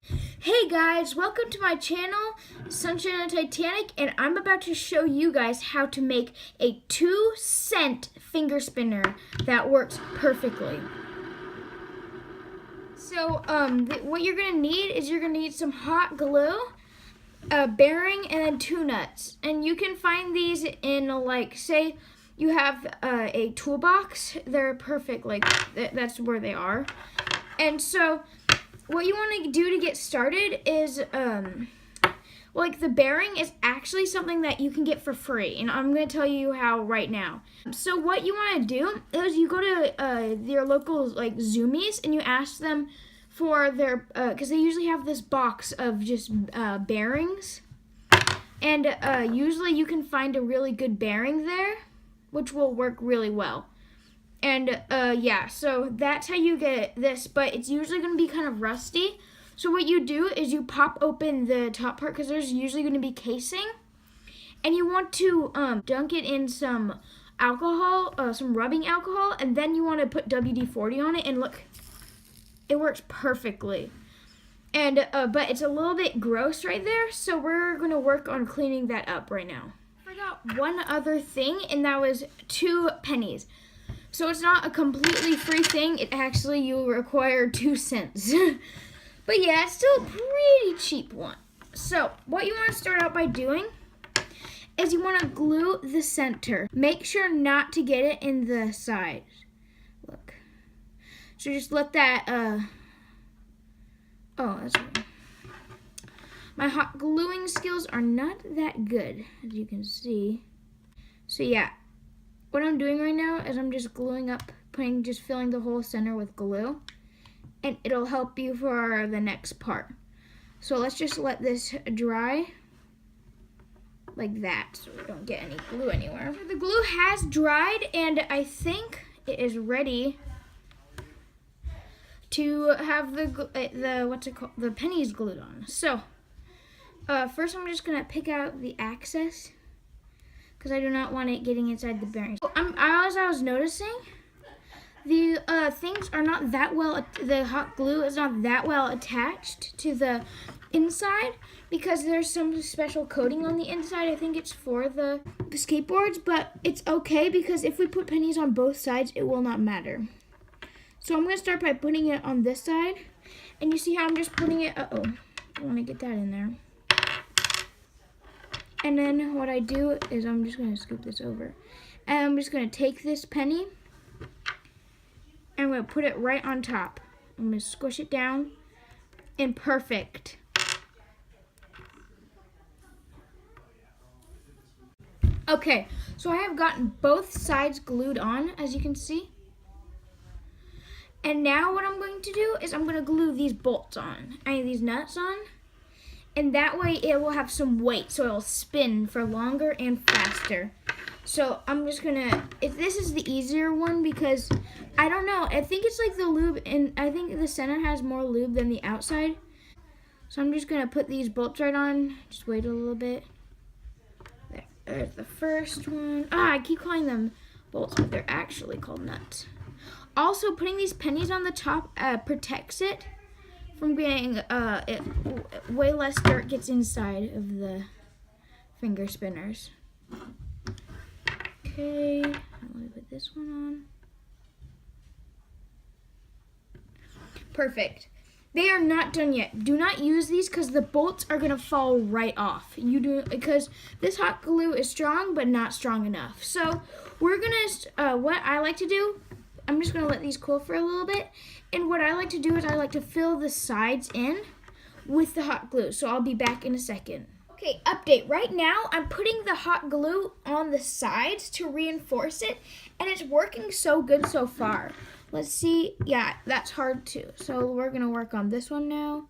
Hey guys, welcome to my channel, Sunshine and Titanic, and I'm about to show you guys how to make a 2-cent finger spinner that works perfectly. So, what you're gonna need is you're gonna need some hot glue, a bearing, and then 2 nuts. And you can find these in, like, say you have a toolbox. They're perfect, like, that's where they are. And so, what you want to do to get started is, like, the bearing is actually something that you can get for free, and I'm going to tell you how right now. So what you want to do is you go to your local, like, Zumiez, and you ask them for their, because they usually have this box of just bearings, and usually you can find a really good bearing there, which will work really well. And yeah, so that's how you get this, but it's usually going to be kind of rusty. So what you do is you pop open the top part, because there's usually going to be casing, and you want to dunk it in some alcohol, some rubbing alcohol, and then you want to put WD-40 on it, and look, it works perfectly. And but it's a little bit gross right there, so we're going to work on cleaning that up right now. I forgot one other thing, and that was 2 pennies. So it's not a completely free thing. It actually, you'll require 2 cents. But yeah, it's still a pretty cheap one. So what you want to start out by doing is you want to glue the center. Make sure not to get it in the sides. Look. So just let that, oh, that's right. My hot gluing skills are not that good, as you can see. So yeah. What I'm doing right now is I'm just gluing up, just filling the whole center with glue, and it'll help you for the next part. So let's just let this dry like that so we don't get any glue anywhere. So the glue has dried, and I think it is ready to have the what's it called, the pennies glued on. So first I'm just gonna pick out the access, because I do not want it getting inside the bearings. As I was noticing, the things are not that well, the hot glue is not that well attached to the inside, because there's some special coating on the inside. I think it's for the skateboards, but it's okay, because if we put pennies on both sides, it will not matter. So I'm going to start by putting it on this side, and you see how I'm just putting it, I want to get that in there. And then what I do is I'm just going to scoop this over. And I'm just going to take this penny, and I'm going to put it right on top. I'm going to squish it down, and perfect. Okay, so I have gotten both sides glued on, as you can see. And now what I'm going to do is I'm going to glue these bolts on, these nuts on. And that way it will have some weight, so it will spin for longer and faster. So I'm just gonna, if this is the easier one, because I don't know, I think it's like the lube, and I think the center has more lube than the outside. So I'm just gonna put these bolts right on, just wait a little bit. There's the first one. I keep calling them bolts, but they're actually called nuts. Also, putting these pennies on the top protects it from being, way less dirt gets inside of the finger spinners. Okay, let me put this one on. Perfect. They are not done yet. Do not use these, because the bolts are gonna fall right off. Because this hot glue is strong, but not strong enough. So we're gonna, what I like to do, I'm just gonna let these cool for a little bit. And what I like to do is I like to fill the sides in with the hot glue. So I'll be back in a second. Okay, update. Right now, I'm putting the hot glue on the sides to reinforce it, and it's working so good so far. Let's see. Yeah, that's hard too. So we're going to work on this one now.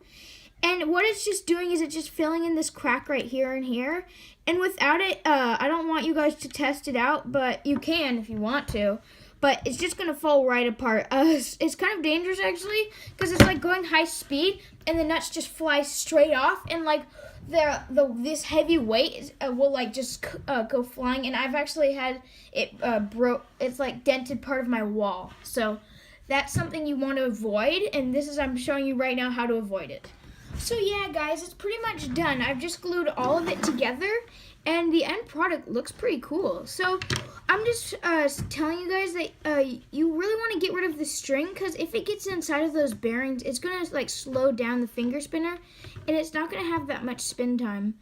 And what it's just doing is it's just filling in this crack right here and here. And without it, I don't want you guys to test it out, but you can if you want to. But it's just going to fall right apart. It's kind of dangerous, actually, because it's like going high speed, and the nuts just fly straight off, and like this heavy weight will like just go flying. And I've actually had it it's like dented part of my wall. So that's something you want to avoid, and I'm showing you right now how to avoid it. So yeah, guys, it's pretty much done. I've just glued all of it together, and the end product looks pretty cool. So I'm just telling you guys that you really want to get rid of the string, because if it gets inside of those bearings, it's gonna like slow down the finger spinner, and it's not gonna have that much spin time.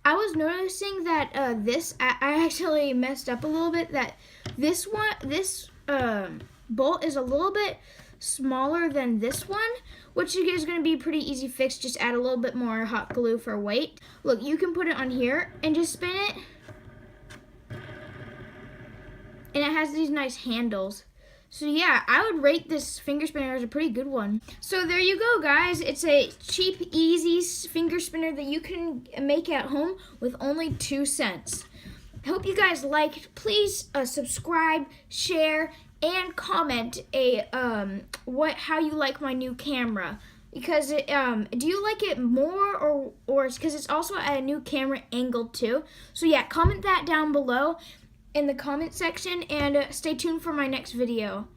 I was noticing that I actually messed up a little bit. That this bolt is a little bit smaller than this one, which is going to be pretty easy fix. Just add a little bit more hot glue for weight. Look, you can put it on here and just spin it, and it has these nice handles. So yeah, I would rate this finger spinner as a pretty good one. So there you go, guys. It's a cheap, easy finger spinner that you can make at home with only 2 cents. I hope you guys liked. Please subscribe, share, and comment how you like my new camera. Because do you like it more, or because it's also at a new camera angle too? So yeah, comment that down below in the comment section, and stay tuned for my next video.